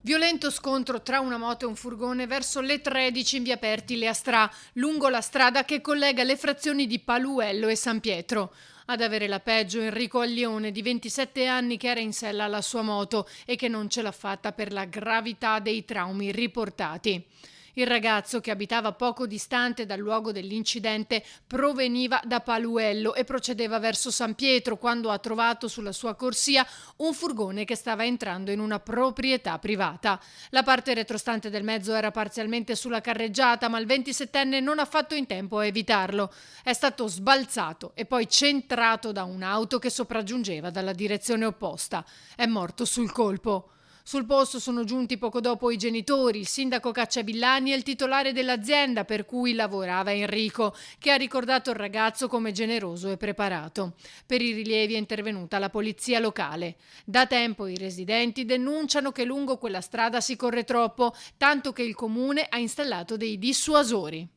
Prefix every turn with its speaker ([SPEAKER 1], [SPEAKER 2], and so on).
[SPEAKER 1] Violento scontro tra una moto e un furgone verso le 13 in via Pertile a Stra, lungo la strada che collega le frazioni di Paluello e San Pietro. Ad avere la peggio Enrico Aglione, di 27 anni, che era in sella alla sua moto e che non ce l'ha fatta per la gravità dei traumi riportati. Il ragazzo, che abitava poco distante dal luogo dell'incidente, proveniva da Paluello e procedeva verso San Pietro quando ha trovato sulla sua corsia un furgone che stava entrando in una proprietà privata. La parte retrostante del mezzo era parzialmente sulla carreggiata, ma il 27enne non ha fatto in tempo a evitarlo. È stato sbalzato e poi centrato da un'auto che sopraggiungeva dalla direzione opposta. È morto sul colpo. Sul posto sono giunti poco dopo i genitori, il sindaco Cacciavillani e il titolare dell'azienda per cui lavorava Enrico, che ha ricordato il ragazzo come generoso e preparato. Per i rilievi è intervenuta la polizia locale. Da tempo i residenti denunciano che lungo quella strada si corre troppo, tanto che il comune ha installato dei dissuasori.